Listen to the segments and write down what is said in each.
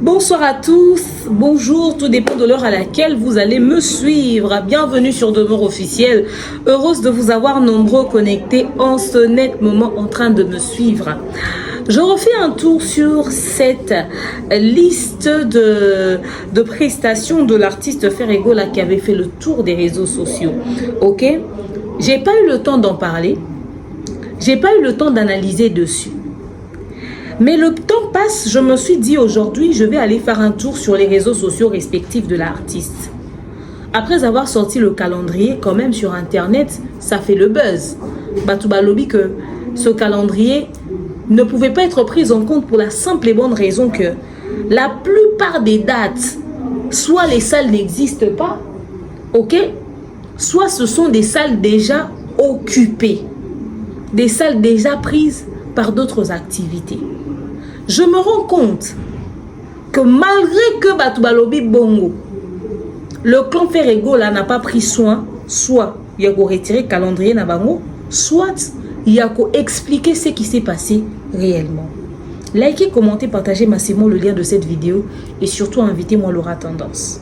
Bonsoir à tous, bonjour, tout dépend de l'heure à laquelle vous allez me suivre. Bienvenue sur Demeure Officielle. Heureuse de vous avoir nombreux connectés en ce net moment en train de me suivre. Je refais un tour sur cette liste de prestations de l'artiste Ferego là, qui avait fait le tour des réseaux sociaux. Ok, j'ai pas eu le temps d'en parler, j'ai pas eu le temps d'analyser dessus. Mais le temps passe, je me suis dit aujourd'hui, je vais aller faire un tour sur les réseaux sociaux respectifs de l'artiste. Après avoir sorti le calendrier, quand même sur Internet, ça fait le buzz. Batouba lobby que ce calendrier ne pouvait pas être pris en compte pour la simple et bonne raison que la plupart des dates, soit les salles n'existent pas, ok, soit ce sont des salles déjà occupées, des salles déjà prises par d'autres activités. Je me rends compte que malgré que Batouba lobby bongo, le clan Ferego là n'a pas pris soin, soit il y a qu'à retirer le calendrier na bango, soit il y a qu'à expliquer ce qui s'est passé réellement. Likez, commentez, partagez massivement le lien de cette vidéo et surtout invitez-moi Laura Tendance.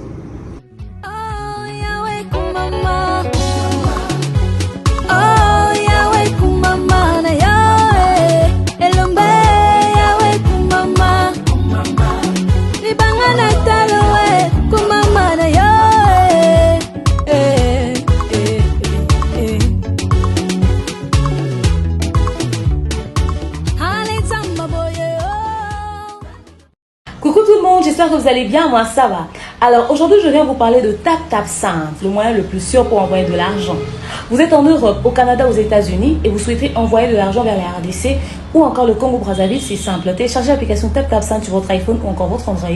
Coucou tout le monde, j'espère que vous allez bien, moi ça va. Alors aujourd'hui je viens vous parler de TapTapSend, le moyen le plus sûr pour envoyer de l'argent. Vous êtes en Europe, au Canada, aux États-Unis et vous souhaitez envoyer de l'argent vers la RDC ou encore le Congo-Brazzaville, c'est simple. Téléchargez l'application TapTapSend sur votre iPhone ou encore votre Android.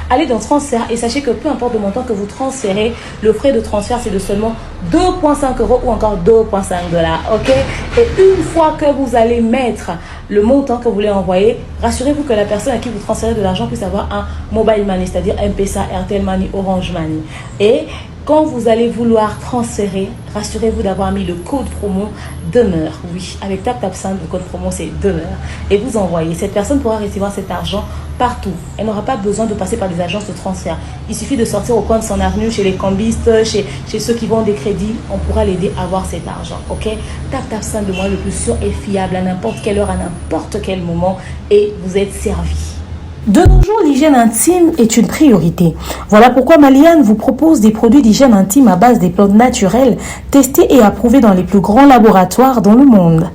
Allez dans transfert et sachez que peu importe le montant que vous transférez, le frais de transfert c'est de seulement 2,5 € ou encore 2,5 $. Ok? Et une fois que vous allez mettre le montant que vous voulez envoyer, rassurez-vous que la personne à qui vous transférez de l'argent puisse avoir un mobile money, c'est-à-dire M-Pesa, Airtel Money, Orange Money. Et quand vous allez vouloir transférer, rassurez-vous d'avoir mis le code promo demeure. Oui, avec TapTapSend, le code promo c'est demeure. Et vous envoyez. Cette personne pourra recevoir cet argent partout. Elle n'aura pas besoin de passer par des agences de transfert. Il suffit de sortir au coin de son avenue, chez les cambistes, chez ceux qui vendent des crédits. On pourra l'aider à avoir cet argent. Ok? TapTapSend, le moyen le plus sûr et fiable à n'importe quelle heure, à n'importe quel moment. Et vous êtes servi. De nos jours, l'hygiène intime est une priorité. Voilà pourquoi Maliane vous propose des produits d'hygiène intime à base des plantes naturelles testés et approuvés dans les plus grands laboratoires dans le monde.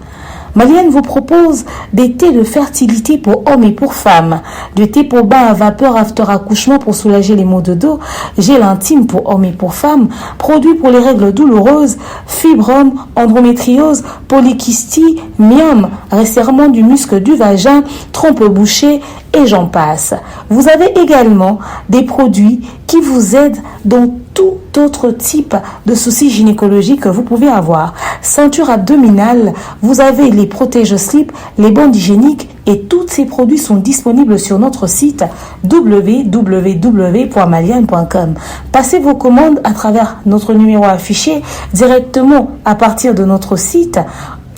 Maliane vous propose des thés de fertilité pour hommes et pour femmes, du thé pour bain à vapeur after accouchement pour soulager les maux de dos, gel intime pour hommes et pour femmes, produits pour les règles douloureuses, fibrome, endométriose, polykystie, myome, resserrement du muscle du vagin, trompe bouchée et j'en passe. Vous avez également des produits qui vous aident dans tout autre type de soucis gynécologiques que vous pouvez avoir. Ceinture abdominale, vous avez les protège-slip, les bandes hygiéniques et tous ces produits sont disponibles sur notre site www.maliane.com. Passez vos commandes à travers notre numéro affiché directement à partir de notre site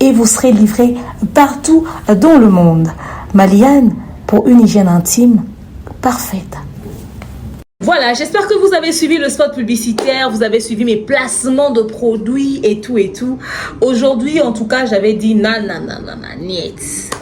et vous serez livré partout dans le monde. Maliane, pour une hygiène intime parfaite. Voilà, j'espère que vous avez suivi le spot publicitaire, vous avez suivi mes placements de produits et tout et tout. Aujourd'hui, en tout cas, j'avais dit niet.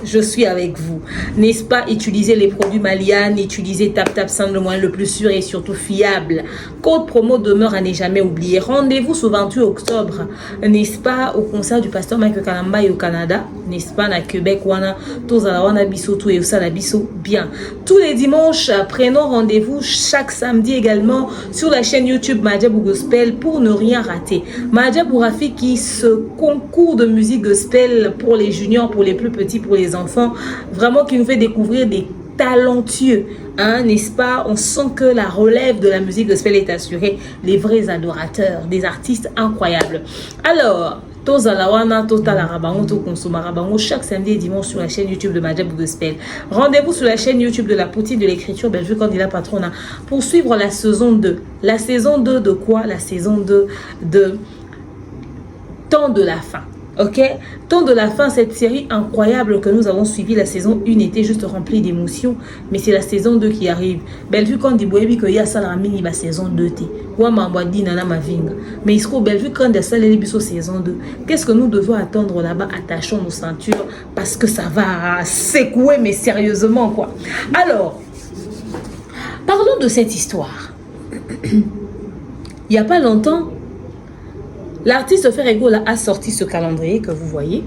Je suis avec vous. N'est-ce pas? Utilisez les produits Maliane, utilisez TapTapSend, le moyen le plus sûr et surtout fiable. Code promo demeure à ne jamais oublier. Rendez-vous ce 28 octobre, n'est-ce pas, au concert du pasteur Michael Kalamba au Canada, n'est-ce pas, à Québec, wana, wana biso, tout et ça la biso, bien. Tous les dimanches, prenons rendez-vous chaque samedi également sur la chaîne YouTube Madjabou Gospel pour ne rien rater. Madjabou Rafiki, ce concours de musique gospel pour les juniors, pour les plus petits, pour les enfants, vraiment qui nous fait découvrir des talentueux, hein, n'est-ce pas? On sent que la relève de la musique gospel est assurée, les vrais adorateurs, des artistes incroyables. Alors, chaque samedi et dimanche sur la chaîne YouTube de Madjabou Gospel. Rendez-vous sur la chaîne YouTube de la Poutine de l'écriture Bellevue Candidat Patrona pour suivre la saison 2. La saison 2 de quoi? La saison 2 de Temps de la fin. Ok, temps de la fin, cette série incroyable que nous avons suivi, la saison 1 était juste remplie d'émotions, mais c'est la saison 2 qui arrive. Bellevue quand dit boyebi que ya sala mini ba saison 2 té. Wa mambadi nana mavinga. Mais il se trouve Bellevue quand de sala libiso saison 2. Qu'est-ce que nous devons attendre là-bas? Attachons nos ceintures parce que ça va secouer mais sérieusement quoi. Alors, parlons de cette histoire. Il n'y a pas longtemps, l'artiste Ferregola a sorti ce calendrier que vous voyez,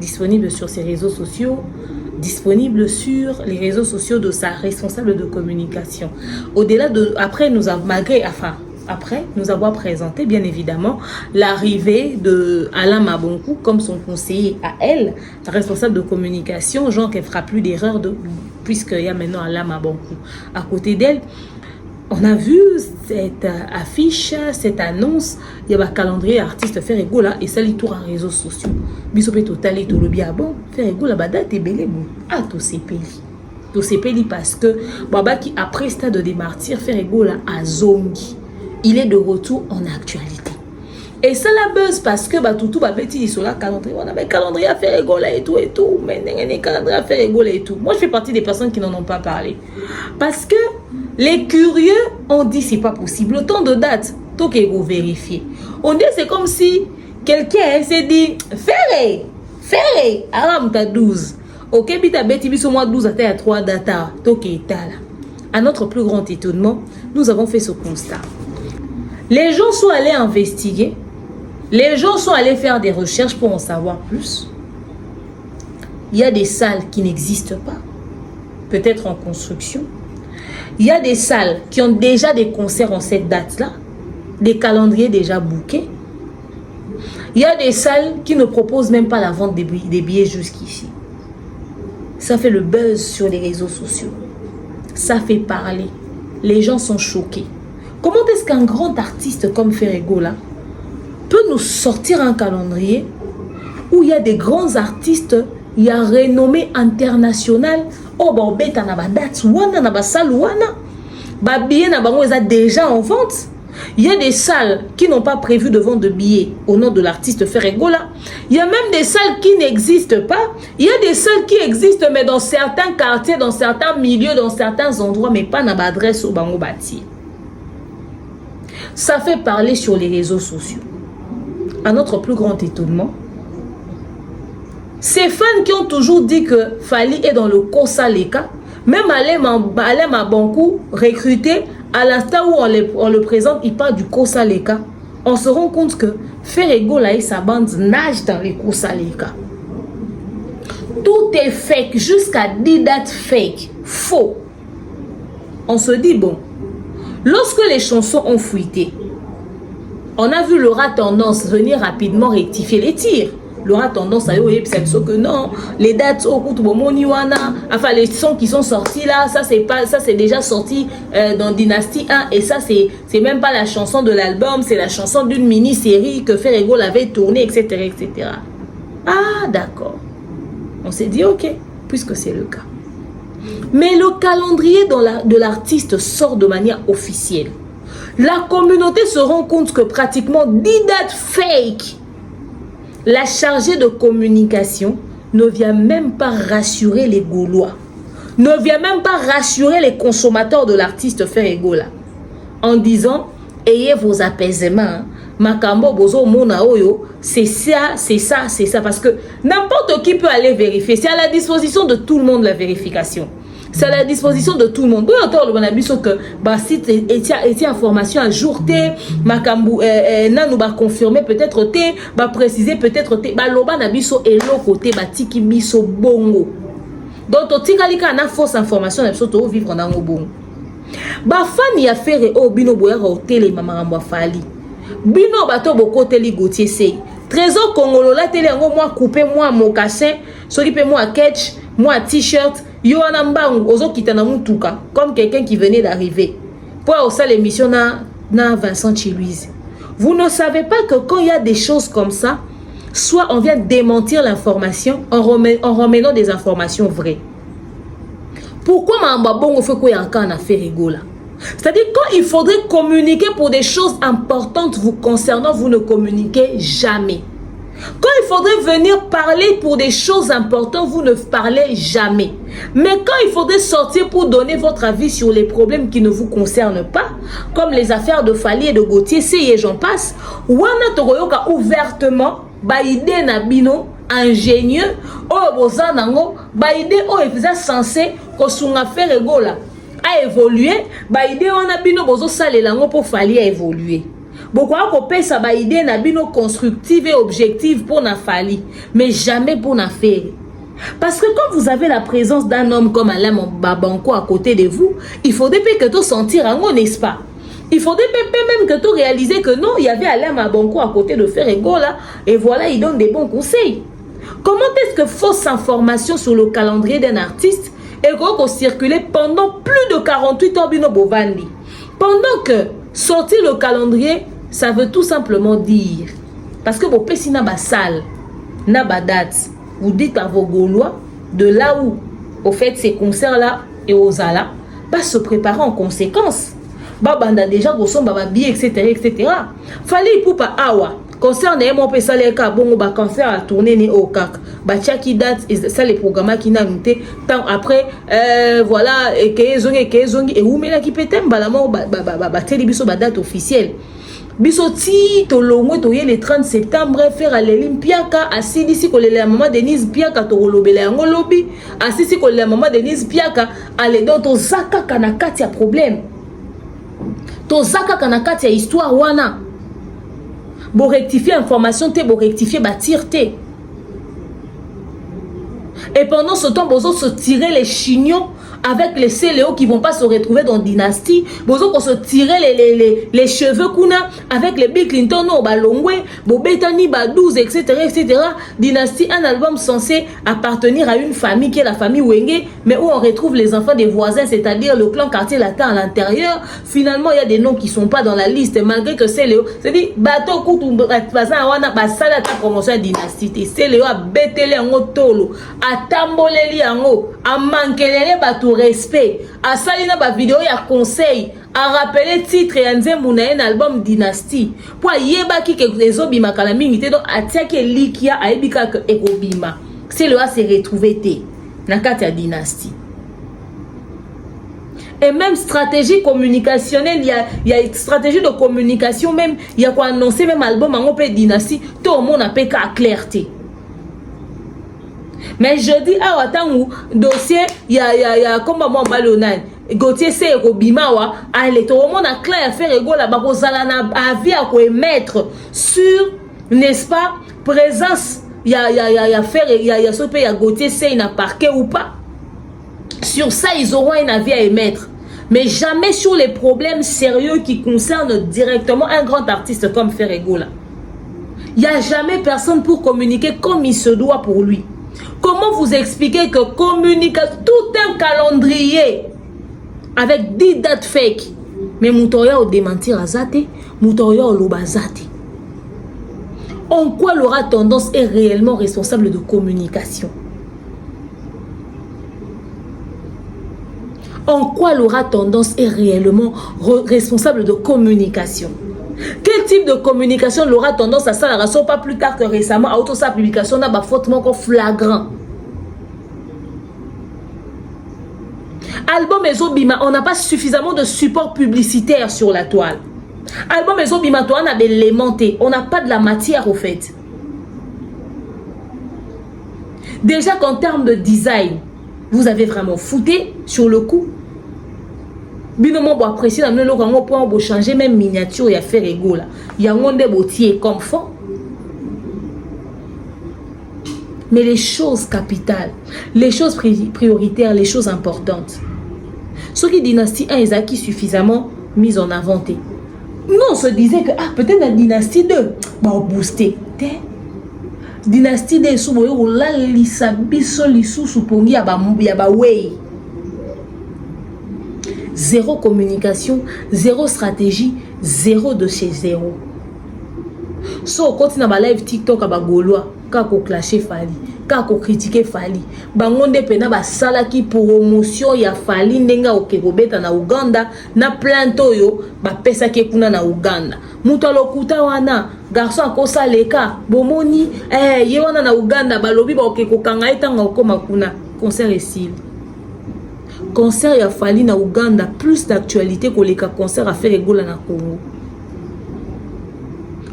disponible sur ses réseaux sociaux, disponible sur les réseaux sociaux de sa responsable de communication. Au-delà de, après nous avoir présenté bien évidemment l'arrivée de Alain Mabonkou comme son conseiller à elle, la responsable de communication, genre qu'elle fera plus d'erreurs puisqu'il y a maintenant Alain Mabonkou à côté d'elle. On a vu cette affiche, cette annonce, il y a un calendrier artiste Ferregola et ça lit tout en réseaux sociaux. Bisope total et tout le bien bon. Ferregola bada te belé bon. Ah to sepeli parce que Baba qui après stade des martyrs Ferregola a zongi. Il est de retour en actualité. Et ça la buzz parce que tout ba petit sur la calendrier, on avait calendrier à Ferregola et tout mais n'est calendrier à Ferregola et tout. Moi je fais partie des personnes qui n'en ont pas parlé parce que les curieux ont dit c'est pas possible. Autant de dates, tout est vérifié. On dit c'est comme si quelqu'un s'est dit Ferré, aram ta 12. Ok, bita beti biso mois 12 à 3 data, tout est là. À notre plus grand étonnement, nous avons fait ce constat. Les gens sont allés investiguer, les gens sont allés faire des recherches pour en savoir plus. Il y a des salles qui n'existent pas, peut-être en construction. Il y a des salles qui ont déjà des concerts en cette date-là, des calendriers déjà bookés. Il y a des salles qui ne proposent même pas la vente des billets jusqu'ici. Ça fait le buzz sur les réseaux sociaux. Ça fait parler. Les gens sont choqués. Comment est-ce qu'un grand artiste comme Ferregola peut nous sortir un calendrier où il y a des grands artistes, il y a renommée internationale. Oh, bah, bête, na ba date, wana, na ba salle, wana. Ba billet, na ba déjà en vente. Il y a des salles qui n'ont pas prévu de vendre de billets au nom de l'artiste Ferregola. Il y a même des salles qui n'existent pas. Il y a des salles qui existent, mais dans certains quartiers, dans certains milieux, dans certains endroits, mais pas na ba adresse au bango bâti. Ça fait parler sur les réseaux sociaux. À notre plus grand étonnement, ces fans qui ont toujours dit que Fally est dans le Kosa Leka, même Alain Mabonkou recruté, à l'instant où on le présente, il parle du Kosa Leka. On se rend compte que Ferregola et sa bande nagent dans les Kosa Leka. Tout est fake, jusqu'à 10 dates fake, faux. On se dit, bon, lorsque les chansons ont fuité, on a vu Laura Tendance venir rapidement rectifier les tirs. Laura Tendance a eu que non, les dates au Moniwana, enfin les sons qui sont sortis là, ça c'est déjà sorti dans Dynastie 1 et ça c'est même pas la chanson de l'album, c'est la chanson d'une mini-série que Ferregola avait tournée, etc. Ah d'accord. On s'est dit ok, puisque c'est le cas. Mais le calendrier de l'artiste sort de manière officielle. La communauté se rend compte que pratiquement 10 dates fake. La chargée de communication ne vient même pas rassurer les Gaulois. Ne vient même pas rassurer les consommateurs de l'artiste Ferregola. En disant, ayez vos apaisements. Makambo bozo mona oyo, c'est ça. Parce que n'importe qui peut aller vérifier. C'est à la disposition de tout le monde la vérification. C'est à la disposition de tout le monde. Oui, autant le bonabis que bah site et information à jour t makambu nanou ba confirmer peut-être t ba préciser peut-être t ba loba na biso et l'autre côté ba tiki biso bongo. Donc to tikalika na fausse information na biso to vivre na bongo. Ba fan ya faire o bino boya o télé mama ngwa Fally. Bino bato boko teli Gauthier sey. Trésor Congolo la télé ngo moi couper moi mocassin, soki pe moi catch, moi t-shirt. Yoana Mbangu, ozo kitana mutuka, comme quelqu'un qui venait d'arriver. Pour aussi l'émission na Vincent Chiluiz. Vous ne savez pas que quand il y a des choses comme ça, soit on vient démentir l'information en remenant des informations vraies. Pourquoi Mamba Bongo fait quoi encore en affaire Ferregola? C'est-à-dire quand il faudrait communiquer pour des choses importantes vous concernant, vous ne communiquez jamais. Quand il faudrait venir parler pour des choses importantes, vous ne parlez jamais. Mais quand il faudrait sortir pour donner votre avis sur les problèmes qui ne vous concernent pas, comme les affaires de Fally et de Gauthier, et j'en passe, wana toroyoka ouvertement, ba idée na bino, ingénieux, o bozanango, ba idée o efisa censé kosunga faire egola, a évolué, ba idée wana bino bozo salelango pour Fally a évolué. Beaucoup de ça ba idée na bino constructive et objective pour na Fally, mais jamais pour na faire. Parce que quand vous avez la présence d'un homme comme Alain Babanko à côté de vous, il faudrait que tu sentir un mot, n'est-ce pas? Il faudrait même que tu réalises que non, il y avait Alain Babanko à côté de Ferrego là, et voilà, il donne des bons conseils. Comment est-ce que fausse information sur le calendrier d'un artiste est circulé pendant plus de 48 heures bino bovandi? Pendant que sortir le calendrier, ça veut tout simplement dire, parce que vos pessi na ba salle, na ba date, vous dites à vos Gaulois, de là où, au fait, ces concerts-là et aux alas, bah, se préparer en conséquence. Bah, banda déjà, vous sommes bah, billets, etc., etc. Fallait pour pas awa. Concert n'est mon pesa les cas, bon, bah, concert à tourner né au cac. Bah, qui date, et ça, les programmes qui n'a noté. Tant après, voilà, et et où, mais là, qui peut être, bah, la mort, bah, télévision, bah, date officielle. Bisoti to longwe to le 30 septembre faire à l'Olympiaka asisi ko la maman Denise Piaka to lobela yango lobi asisi ko la maman Denise Piaka ale donc to zaka kana kati ya problème to zaka kana kati ya histoire wana bo rectifier information te bo rectifier bâtir te. Et pendant ce temps bozo se tirer les chignons avec les CLO qui vont pas se retrouver dans Dynastie, bozo qu'on se tirer les cheveux kuna avec les Bill Clinton no balongwe, Bobetani ba 12 etc. etc. Dynastie, un album censé appartenir à une famille qui est la famille Wenge, mais où on retrouve les enfants des voisins, c'est-à-dire le clan quartier latin à l'intérieur. Finalement, il y a des noms qui sont pas dans la liste malgré que CLO, c'est-à-dire bateau kutu baza wana basala ta promotion à Dynastie, CLO a betele en tolo, a tamboleli yango, a mankelele bato respect, a salina ba vidéo ya conseil, a rappelé titre et nzembo na un album Dynastie. Pour yeba ki ke ezobi makala mingi te donc atia ke likia a ebika ke ekobima. C'est le a se retrouver te na kati ya Dynastie. Et même stratégie communicationnelle, il y a une stratégie de communication même, il y a quoi annoncer même album en pe Dynastie, tout le monde a pas qu'à clarté. Mais je dis ah attends dossier il y a comme moi Malonan Gauthier c'est Robimawa allez tout le monde a clair à faire ego là bas kozala na avis à quoi mettre sur n'est-ce pas présence il y a faire il y a ce pays à Gauthier c'est il n'a parqué ou pas sur ça ils auront un avis à émettre mais jamais sur les problèmes sérieux qui concernent directement un grand artiste comme Ferrego là il y a jamais personne pour communiquer comme il se doit pour lui. Comment vous expliquez que communique tout un calendrier avec 10 dates fake, mais Moutoya au démentir à Zate, Moutoya au lobazate. En quoi l'aura tendance est réellement responsable de communication? En quoi l'aura tendance est réellement responsable de communication? Quel type de communication l'aura tendance à ça la raison pas plus tard que récemment à auto sa publication n'a pas fautement flagrant. Album Ezobima, on n'a pas suffisamment de support publicitaire sur la toile. Album Ezobima, toi on a des lémentés, on n'a pas de la matière au fait. Déjà qu'en termes de design, vous avez vraiment fouté sur le coup. Binomo bo apprécier dans le rango point bo changer même miniature ya faire ego là. Ya ngonde botier comme fond. Mais les choses capitales, les choses prioritaires, les choses importantes. Ce qui Dynastie 1 est suffisamment mis en avant. Nous on se disait que ah peut-être la Dynastie 2 va booster. Dynastie 2 souboyo ou la lisa biso lisu supongi ya ba way. Zéro communication, zéro stratégie, zéro de chez zéro. So, quand on a live TikTok à Gaulois, kako clasher Fali, kako critiquer Fali. Bangonde pena ba sala ki promotion ya Fali ndenga okekobeta na Uganda na planto yo ba pesa ke kuna na Uganda. Muto lokuta wana garçon akosa leka bomoni ye wana na Uganda balobi ba okekokanga etanga okoma kuna concert ici. Concert ya Fali na Uganda plus d'actualité que les concerts à Ferregola na Congo.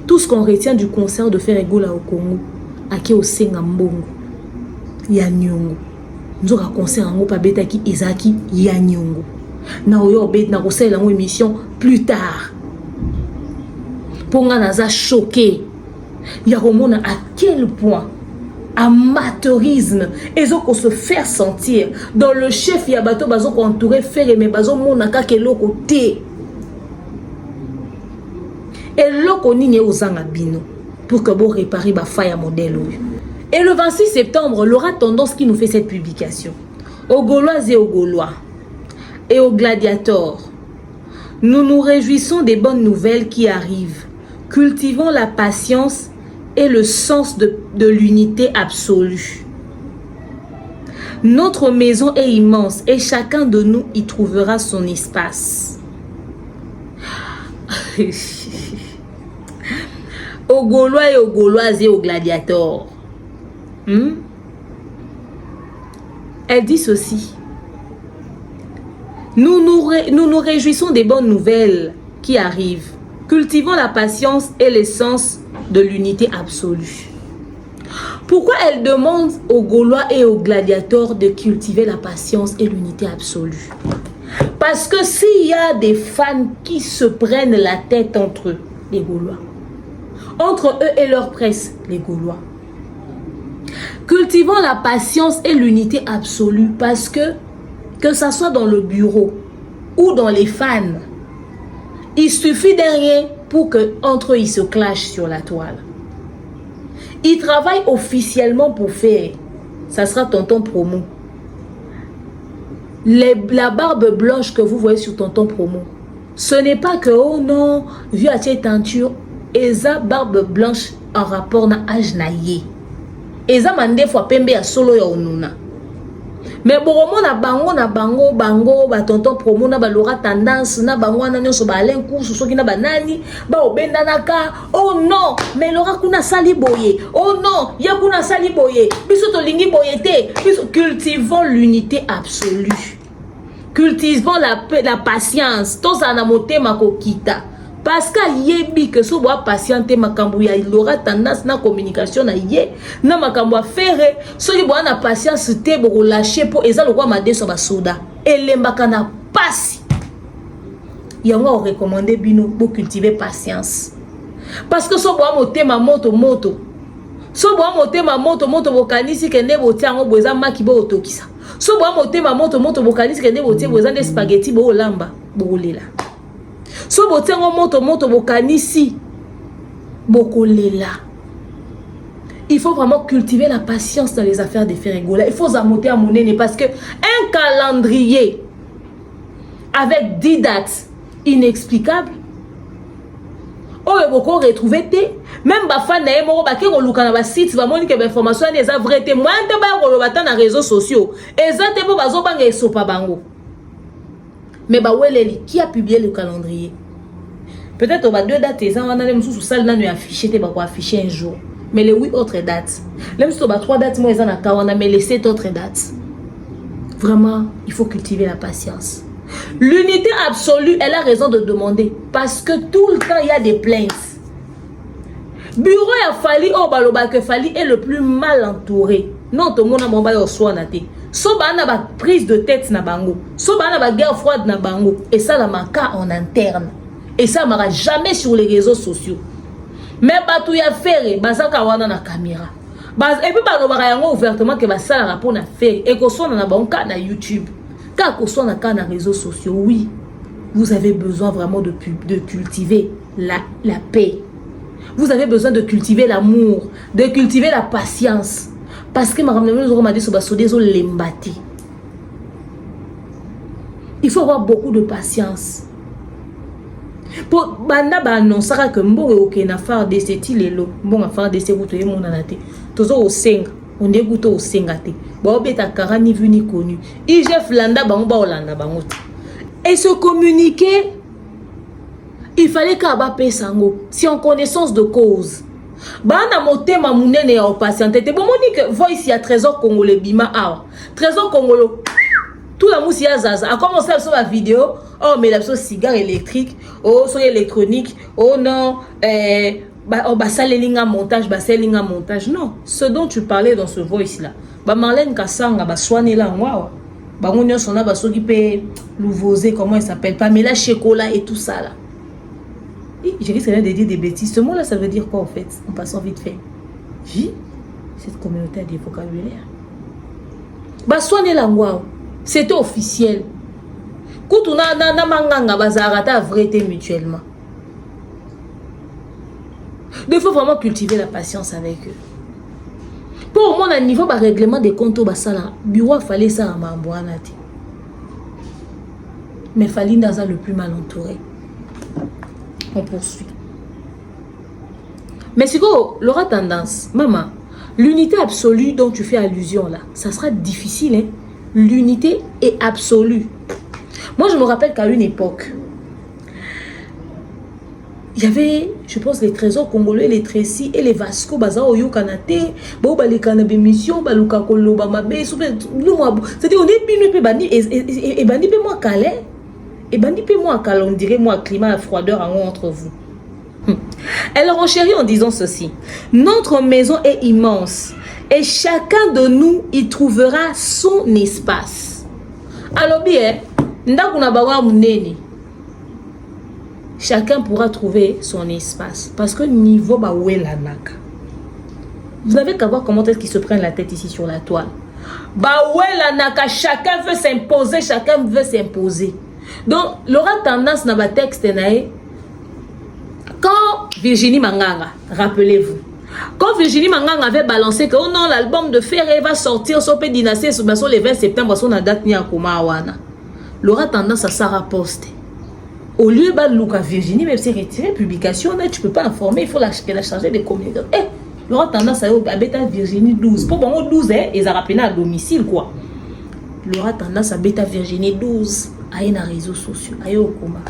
Tout ce qu'on retient du concert de Ferregola au Congo, ake au Senga Mbongo, ya Nyongo. Nous avons concert en Opa Betaki Izaki, ya Nyongo. Na oyo bet na kosela lango émission plus tard. Ponga naza choqué. Ya romona à quel point amateurisme et qu'on se faire sentir dans le chef yabato bazo ko entouré faire mais bazo mona ka kelo côté et loko nini ozanga bino pour que bon réparer ba faille modèle. Et le 26 septembre, l'aura tendance qui nous fait cette publication aux Gaulois et aux Gaulois et aux gladiateurs, nous nous réjouissons des bonnes nouvelles qui arrivent. Cultivons la patience et le sens de l'unité absolue. Notre maison est immense et chacun de nous y trouvera son espace. Aux Gaulois et aux Gauloises et aux gladiateurs. Elle dit ceci. Nous nous réjouissons des bonnes nouvelles qui arrivent. Cultivons la patience et l'essence de l'unité absolue. Pourquoi elle demande aux Gaulois et aux gladiateurs de cultiver la patience et l'unité absolue? Parce que s'il y a des fans qui se prennent la tête entre eux, les Gaulois, entre eux et leur presse, les Gaulois, cultivons la patience et l'unité absolue parce que ça soit dans le bureau ou dans les fans, il suffit de rien pour que entre eux ils se clashent sur la toile. Ils travaillent officiellement pour faire. Ça sera Tonton Promo. La barbe blanche que vous voyez sur Tonton Promo, ce n'est pas que oh non, vu à cette teinture, eza barbe blanche en rapport na âge na ye. Eza mande fois pembe ya solo ya onuna. Mais bon, na bango ba Tonton Promo na ba Laura tendance na bango na nyonso ba alen course soki na banani ba obenda naka oh non mais Laura kuna sali boye oh non ya kuna sali boye biso to lingi boye te biso cultivons l'unité absolue, cultivons la patience to ça na motema kokita parce que yebi que so boa patiente makambo ya Laura tendance na communication na ye na makambo faire so boa na patience te bo lâcher po eza lokwa madeso ba soda elembaka na pasi yango on recommander bino pour cultiver patience parce que so boa motema moto so boa motema moto bokanisi kende botiango boza maki bo otokisa so boa motema moto bokanisi kende botie boza des spaghetti bo lamba bo lela. So botengo moto bokanisi bokolela. Il faut vraiment cultiver la patience dans les affaires de Ferregola. Il faut zamoter à monnaie parce que un calendrier avec 10 dates inexplicables, on est beaucoup retrouvé même bafan na moko ba ke ko luka na ba site ba moni ke ba information les a vrai témoin te ba ko lobata na réseaux sociaux ezate po bazo banga esopa bango. Mais bah ouais, qui a publié le calendrier? Peut-être bah 2 dates, ça on a les sous salle n'a affiché, t'es pas affiché un jour. Mais les 8 autres dates, même si bah 3 dates, moi ils en a on a mais les 7 autres dates. Vraiment, il faut cultiver la patience. L'unité absolue, elle a raison de demander parce que tout le temps il y a des plaintes. Bureau a Fali, oh baloba que Fali est le plus mal entouré. Non, tout le monde a mon bail au soin naté. So ba na ba prise de tête na bango, so ba na ba guerre froide na bango, et ça la marca en interne, et ça marra jamais sur les réseaux sociaux. Mais ba tout ya faire, ba ça ka wana na caméra, et puis ba lobaka yango ouvertement que ba ça la rapport na faire, et ko so na bango na YouTube, ka ko so na ka na réseaux sociaux. Oui, vous avez besoin vraiment de cultiver la paix. Vous avez besoin de cultiver l'amour, de cultiver la patience. Parce que il faut avoir beaucoup de patience. Pour banda ba annoncer que mbongo ok na faire de ces tilelo mbongo faire de ces buto ye mona naté tozo au senga on est buto au senga té ba obeta kara ni vu ni connu IGF landa bango ba olanda bango et se communiquer il fallait qu'aba pesango si en connaissance de cause bana motema munene ya patiente te bon moni que voice ya trésor congolais bima awa trésor congolais tout la mousse ya zaza a commencé sur la vidéo oh mais la cigare électrique oh son électronique oh non bah ça les lignes à montage non ce dont tu parlais dans ce voice là bah Marlène Kassanga bah soigner là moi bah on y son a bah qui peut louvoser comment il s'appelle Pamela Chocolat et tout ça là j'ai risqué de dire des bêtises ce mot là ça veut dire quoi en fait en passant vite fait cette communauté a des vocabulaires bah soigner là moi c'était officiel. Quand on a manganga bazarata vérité mutuellement. Il faut vraiment cultiver la patience avec eux. Pour moi, à niveau de règlement des comptes au basala, bureau fallait ça à Mamboanati. Mais fallait dans le plus mal entouré. On poursuit. Mais si vous l'aura tendance, maman, l'unité absolue dont tu fais allusion là, ça sera difficile, hein? L'unité est absolue. Moi, je me rappelle qu'à une époque, il y avait, je pense, les trésors congolais, les Tracy et les Vasco, Baza, Oyo, Kanate, Boba, les Kanabé Mission, Baluka, Kolo, Bamabe, c'est-à-dire, on est bien, et bandi, moi, calais, et bandi, moi, calais, on dirait, moi, climat, la froideur entre vous. Elle renchérit en disant ceci: notre maison est immense. Et chacun de nous y trouvera son espace. Alors bien, chacun pourra trouver son espace. Parce que niveau baouelanaka. Vous n'avez qu'à voir comment est-ce qu'ils se prennent la tête ici sur la toile. Baouelanaka, chacun veut s'imposer, chacun veut s'imposer. Donc, l'aura tendance dans le texte, quand Virginie Manganga, rappelez-vous, quand Virginie Manganga avait balancé que oh non, l'album de Ferré va sortir sur Dynastie sur le 20 septembre, sur la date ni à Komawana, l'aura tendance à Sarah Poste. Au lieu de Luca Virginie, même si retiré publication, tu ne peux pas informer, il faut la charger de communication. L'aura tendance à bêta Virginie 12. Pour bon 12, ils ont rappelé à domicile quoi. L'aura tendance à bêta Virginie 12. Aïe na réseaux sociaux aïe au coma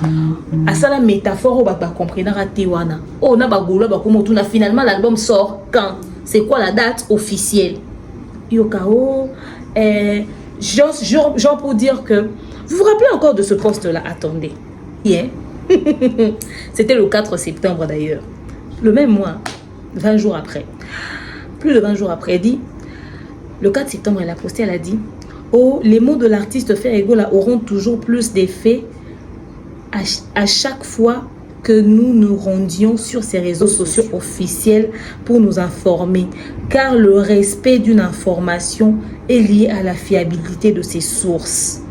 à ça la métaphore on va comprendre à Tiwana on a bagolo bakoma tout finalement l'album sort quand c'est quoi la date officielle yokao genre pour dire que vous vous rappelez encore de ce poste là attendez yeah. C'était le 4 septembre d'ailleurs le même mois 20 jours après plus de 20 jours après elle dit le 4 septembre elle a posté elle a dit oh, les mots de l'artiste Ferregola auront toujours plus d'effet à chaque fois que nous nous rendions sur ces réseaux sociaux officiels pour nous informer, car le respect d'une information est lié à la fiabilité de ses sources.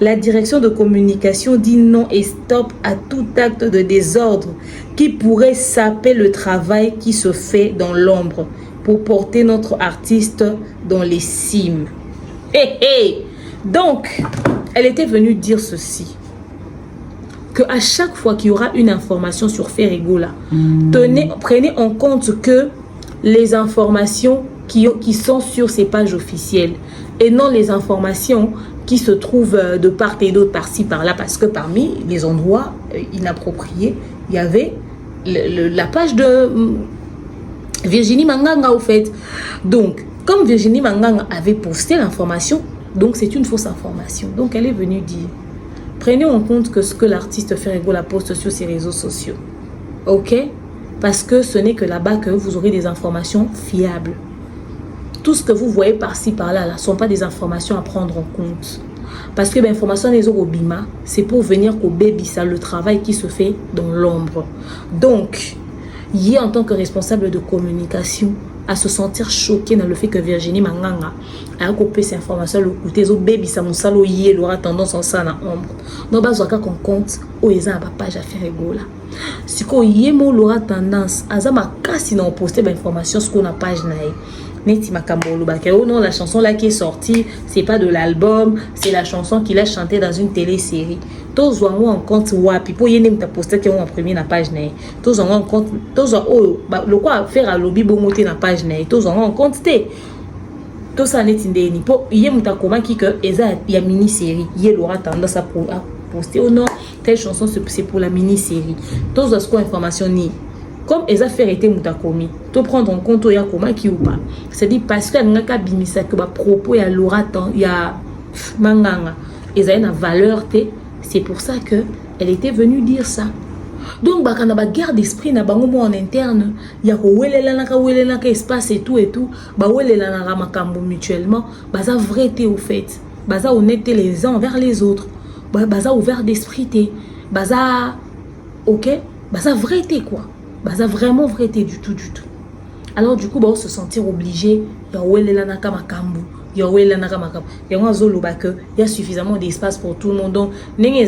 La direction de communication dit non et stop à tout acte de désordre qui pourrait saper le travail qui se fait dans l'ombre pour porter notre artiste dans les cimes. Donc, elle était venue dire ceci, que à chaque fois qu'il y aura une information sur Ferregola, prenez en compte que les informations qui sont sur ces pages officielles et non les informations qui se trouvent de part et d'autre, par-ci, par-là, parce que parmi les endroits inappropriés, il y avait la page de Virginie Manganga, au fait. Donc, comme Virginie Manganga avait posté l'information, donc c'est une fausse information. Donc elle est venue dire, prenez en compte que ce que l'artiste Ferregola poste sur ses réseaux sociaux. Ok? Parce que ce n'est que là-bas que vous aurez des informations fiables. Tout ce que vous voyez par-ci, par-là, ne sont pas des informations à prendre en compte. Parce que l'information des Orobima, c'est pour venir qu'au baby, ça le travail qui se fait dans l'ombre. Donc, y est en tant que responsable de communication, à se sentir choqué dans le fait que Virginie Manganga a coupé ces informations, le côté au baby, ça m'a salo y aura tendance en ça dans l'ombre. Donc, bah, qu'on compte, où ils ont une page à faire égola. Si qu'on y aura tendance, à ma casse, ils ont posté l'information sur la page naïe. Neti Makambolo Bakao, non, la chanson là qui est sortie, c'est pas de l'album, c'est la chanson qu'il a chantée dans une télésérie. Tous en compte wapi pour yene mta poster qui ont en premier na page né. Tous en compte, tous le quoi faire à lobby bon monter na page né. Tous en compte té. Tout ça n'est indéni. Pour yé mta comment qui que eza ya mini série. Yé l'aura tendance à poster ou non telle chanson c'est pour la mini série. Tous ce quoi information ni. Comme les affaires étaient mutakomi, tu prendre en compte il y a comment qui ou pas. C'est-à-dire parce que n'a qu'à bimisa que propos ya l'aura il y a manganga. Ils ont une valeur té. C'est pour ça que elle était venue dire ça. Donc bah quand on a guerre d'esprit na bango en interne, il y a welela naka espace et tout bah welela na makambo mutuellement, bah ça vrai té au fait. Bah ça honnêteté les uns envers les autres. Bah ça ouvert d'esprit té. Bah ça OK, bah ça vrai té quoi. Bah ça vraiment vrai té du tout. Alors du coup bah on se sentir obligé, ya welela naka makambo. Il y a suffisamment d'espace pour tout le monde. Donc, il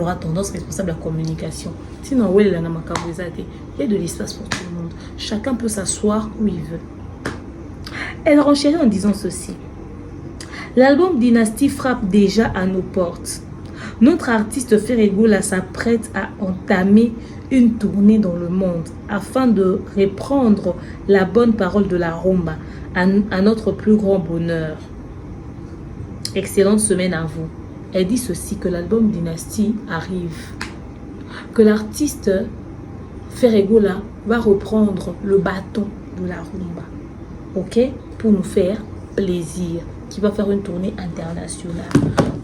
aura tendance responsable de la communication. Sinon, il y a de l'espace pour tout le monde. Chacun peut s'asseoir où il veut. Elle renchérit en disant ceci. L'album Dynasty frappe déjà à nos portes. Notre artiste Ferregola s'apprête à entamer une tournée dans le monde afin de reprendre la bonne parole de la rumba à notre plus grand bonheur. Excellente semaine à vous. Elle dit ceci, que l'album Dynasty arrive, que l'artiste Ferregola va reprendre le bâton de la rumba, ok, pour nous faire plaisir, qui va faire une tournée internationale.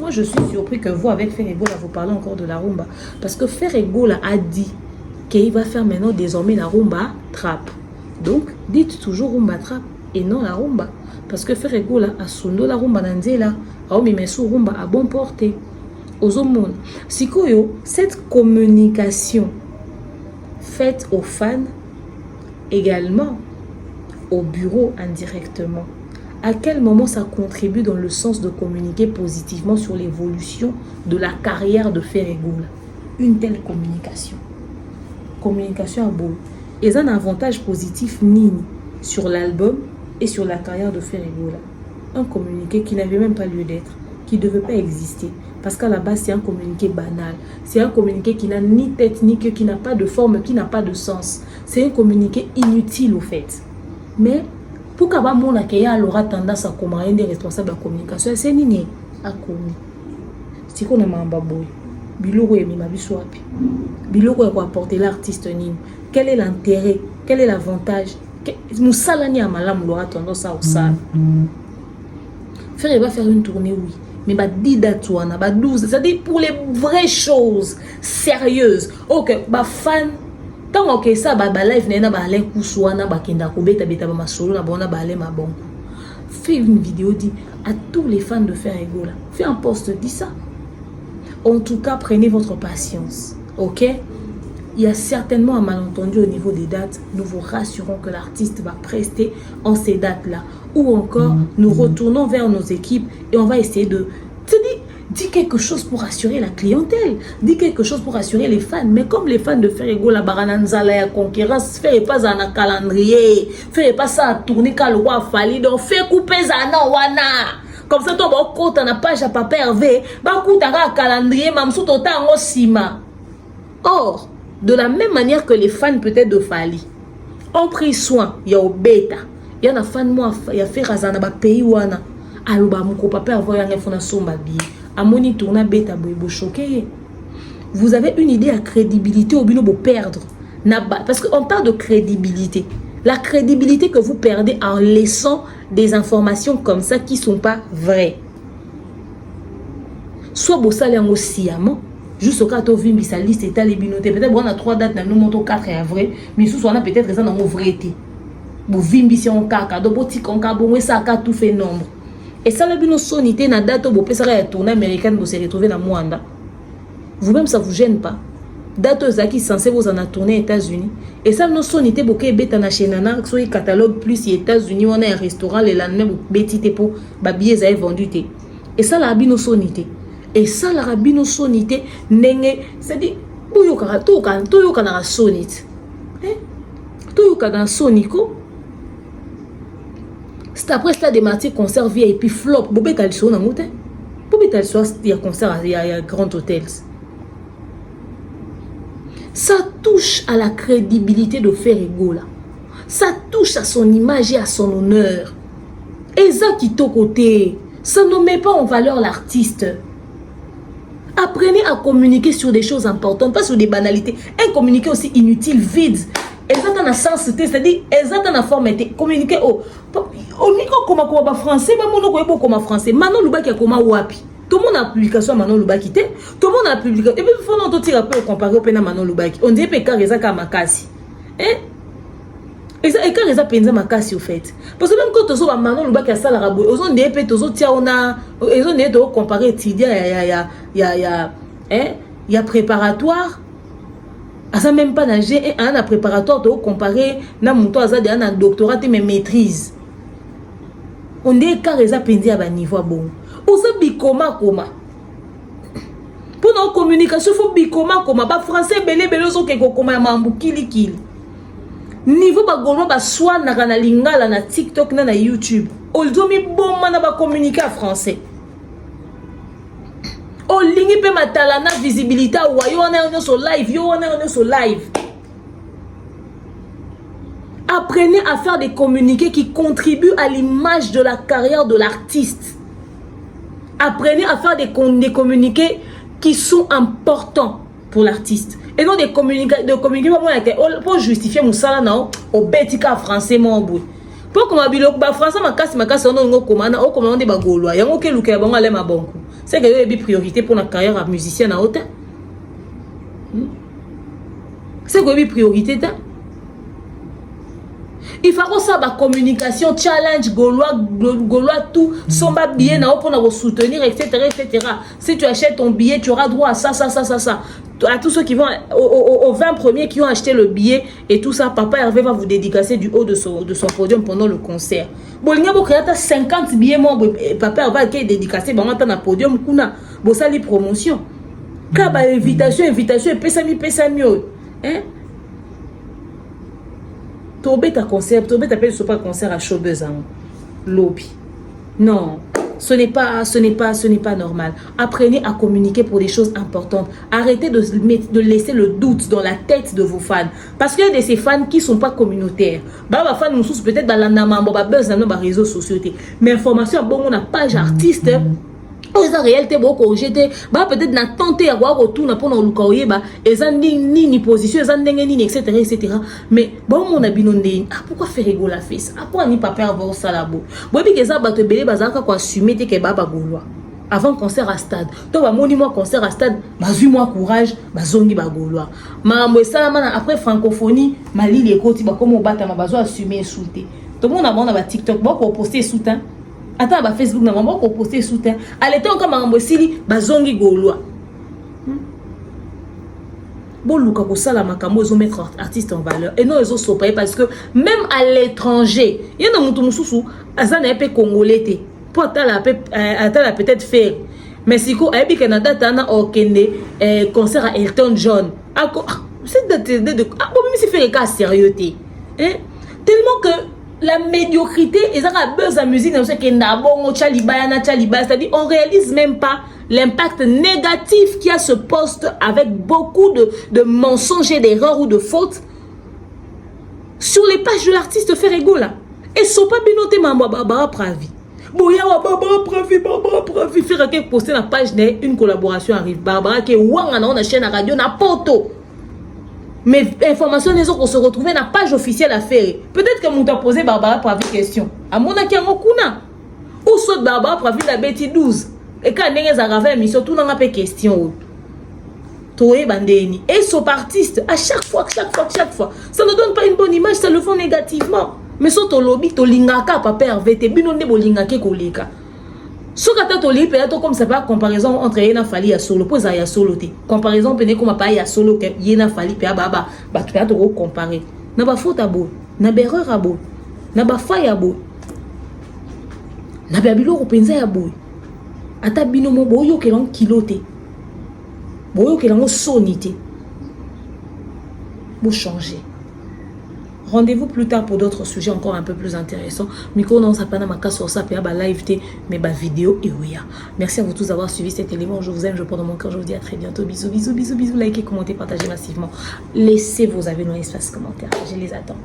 Moi je suis surpris que vous avec Ferregola vous parlez encore de la rumba, parce que Ferregola a dit qu'il va faire maintenant désormais la rumba trap. Donc, dites toujours rumba trap et non la rumba. Parce que Ferregola a sondo la rumba nanzela, a omimesu rumba à bon porté. Aux hommes. Sikoyo, cette communication faite aux fans, également au bureau indirectement, à quel moment ça contribue dans le sens de communiquer positivement sur l'évolution de la carrière de Ferregola? Une telle communication. Communication à beau. Et un avantage positif nini sur l'album et sur la carrière de Ferregola. Un communiqué qui n'avait même pas lieu d'être, qui ne devait pas exister. Parce qu'à la base, c'est un communiqué banal. C'est un communiqué qui n'a ni tête, ni queue, qui n'a pas de forme, qui n'a pas de sens. C'est un communiqué inutile au fait. Mais, pour qu'à mon accueil, aura tendance à commander des responsables de la communication, c'est nini à commis. C'est qu'on a un baboui. Biloko yemi mabiso wapi. Biloko ya ko apporter l'artiste nini. Quel est l'intérêt? Quel est l'avantage? Moussalani a malamu l'aura tendance à osala. Il va faire une tournée, oui. Mais bah 10 dates, bah 12. C'est-à-dire pour les vraies choses sérieuses. Ok, bah fan. Tant que ça, bah live nena bah alen kousouana bah kenda ko beta ba masolo na bona bah alen ma bon. Fais une vidéo, dit à tous les fans de Ferregola. Fais un post, dis ça. En tout cas, prenez votre patience, ok? Il y a certainement un malentendu au niveau des dates. Nous vous rassurons que l'artiste va prester en ces dates-là. Ou encore, nous retournons vers nos équipes et on va essayer de... Dis quelque chose pour assurer la clientèle. Dis quelque chose pour assurer les fans. Mais comme les fans de Ferregola, Barananzala, la concurrence, faites pas un calendrier. Faites pas ça à tourner quand le roi falli. Donc, faites couper ça, non, wana. Comme ça, tu vas compter na page à Papa Hervé, bah couper un calendrier, même sous ton temps au cima. Or, de la même manière que les fans peut-être de Fali ont pris soin, il y a au bêta, il y a un fan moi, il y a fait razana ba pays wana, alors bah mon Papa Hervé a fait un somba bi, a moni tourna bêta boy choqué. Vous avez une idée à crédibilité au bino pour perdre, parce qu'on parle de crédibilité. La crédibilité que vous perdez en laissant des informations comme ça qui ne sont pas vraies. Soit vous allez en sciemment, juste au cas où vous avez sa liste et les binotés. Peut-être qu'on a 3 dates, nous montons 4 et vrai, mais sous on a peut-être raison dans vos vérités. Vous vimbi si on caca, donc vous tic on cabon, ça a tout fait nombre. Et ça, la binosonité, na date où vous pouvez la tournée américaine, vous se retrouver dans Mwanda. Vous-même, ça ne vous gêne pas. Date qui censé vous en a tourné aux États-Unis. Et ça, nos sonité, beaucoup de na chenana, soit le catalogue plus les États-Unis, on a un restaurant, le lendemain, bêtité pour billets à vendu. Et ça, la rabino sonité. Et ça, la rabino sonité, c'est-à-dire, tout yokana sonite. Tout le dans Sonico. C'est après ça des martyrs concert VIP flop. Bobé t'as le son en moute. Bobé t'as le son il y a concert il y a Grand Hotels. Ça touche à la crédibilité de Ferrego là. Ça touche à son image et à son honneur. Et ça qui est au côté, ça ne met pas en valeur l'artiste. Apprenez à communiquer sur des choses importantes, pas sur des banalités. Un communiqué aussi inutile, vide. Elles ont un sens, c'est-à-dire, elles ont une forme de communiquer au micro comme français, comme français. Manon Loubaki a comme wapi. Tout le monde a publication Manon Loubaki. Tout le monde a publication. Et puis, il faut nous tirer un peu comparer au péna Manon Loubaki. On dit que les gens makasi. Hein? Et quand les gens pensent makasi au fait. Parce que même quand tu as Manon Loubaki à Salarabou, ils ont des pétos, ils ont des comparer étudiants, il y a préparatoire. Ça même pas nager et un préparatoire de comparer na monto azade un doctorat mais maîtrise. On dit car les a pendi à bas niveau bon. Ou ça bikoma koma. Pour nos communication faut bikoma koma ba français belé zo ke koma mambu kili kili. Niveau ba golo ba soit na lingala na TikTok na YouTube. Oldomi bon mana ba communiquer en français. Oh, lingi pe matalana visibilité ou yo on est sur live, Apprenez à faire des communiqués qui contribuent à l'image de la carrière de l'artiste. Apprenez à faire des communiqués qui sont importants pour l'artiste. Et non des communiqués pour justifier mon salaire non au betika français mon bout. Pour comme abilo ba français makasi on ngo komana o komanda ba goloa yango ke luka bango ale mabonko. C'est que y a priorité pour la carrière à musicien à hauteur. C'est que y a priorité. Il faut que ça la communication challenge gaulois tout son billet pour soutenir etc. Si tu achètes ton billet tu auras droit à ça. À tous ceux qui vont aux 20 premiers qui ont acheté le billet et tout ça, Papa Hervé va vous dédicacer du haut de son podium pendant le concert. Bon, il y a 50 billets, moi, Papa Hervé qui est dédicacé, bon, on a podium, kuna, bon, ça, les promotions. Quand invitation, pesami, hein? Tobé ta concert, Tobé t'appelle ce pas concert à Showbuzz, lobby. Non. Ce n'est pas normal. Apprenez à communiquer pour des choses importantes. Arrêtez de laisser le doute dans la tête de vos fans. Parce qu'il y a de ces fans qui ne sont pas communautaires. Bah, fans nous sont peut-être dans la nama, buzz dans nos réseaux sociaux. Mais information, bon, on a page artiste. Eza réalité beaucoup j'étais bah peut-être na tenter avoir retour na pour nous lukaoye ba eza ni position eza ndenge ni etc. mais bon mon abinonde pourquoi faire rigoler la face pourquoi ni papa avoir ça là-bas bon bi que ça ba te belé bazaka ko assumer te ke baba goloa avant concert à stade to ba moni moi concert à stade bazui moi courage bazongi ba goloa mambo ça mana après francophonie mali les côté ba comme bata ma bazo assumer insulter tout le monde a bon na TikTok ba ko poster soutien. Attends, bah Facebook n'a pas posté soutien. À l'été encore mambo sili bazongi goloa. Bon luka ko sala makambo zo mettre artiste en valeur et non ils ont sopé parce que même à l'étranger, il y a mutu mususu azana pe congolais té. Pour atala peut-être faire. Mais si ko abi Canada tana okende concert à Elton John. C'est de bon même si fait cas sérieux té. Hein? Tellement que la médiocrité et ça a besoin de musique dans ce qui est bon c'est-à-dire on réalise même pas l'impact négatif qu'il y a ce poste avec beaucoup de mensonges et d'erreurs ou de fautes sur les pages de l'artiste Ferrego là et sont pas bien noté Barbara Pravi boya Barbara Pravi faire que poster la page une collaboration arrive Barbara qui est wanga na chaîne à radio na poto. Mais information les autres on se retrouver dans la page officielle à faire. Peut-être que mon a posé Barbara Pravi question. À mon aki kuna. Ou soit Barbara Pravi la bêtise 12. Et quand les arrivent émission tout n'a pas question. Toé bandeni et son artiste à chaque fois. Ça ne donne pas une bonne image, ça le fait négativement. Mais so to lobby to lingaka papa Hervé te bino ne bolingake koleka. Ce que tu as dit, peut-être comme ça pas comparaison entre Yena Fali et Solo, pose à Solo. Comparaison peut-être comme pas Solo que Yena Fali et Baba, bah tu peux te comparer. N'a pas faute à beau, n'a pas erreur à beau, n'a pas faille à beau, n'a pas bilo repenser à beau. Ata bino mo boyo que l'on kiloté, boyo que l'on sonité, pour changer. Rendez-vous plus tard pour d'autres sujets encore un peu plus intéressants. Miko non ça pas na maka sur ça puis ba live té mais ba vidéo et oui. Merci à vous tous d'avoir suivi cet élément. Je vous aime, je porte dans mon cœur. Je vous dis à très bientôt. Bisous, bisous, bisous, bisous. Likez, commentez, partagez massivement. Laissez vos avis dans l'espace commentaire. Je les attends.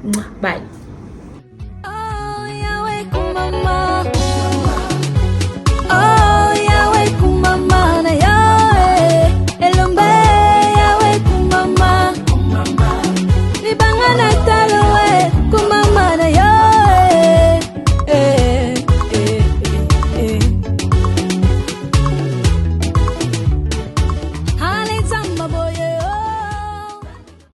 Bye.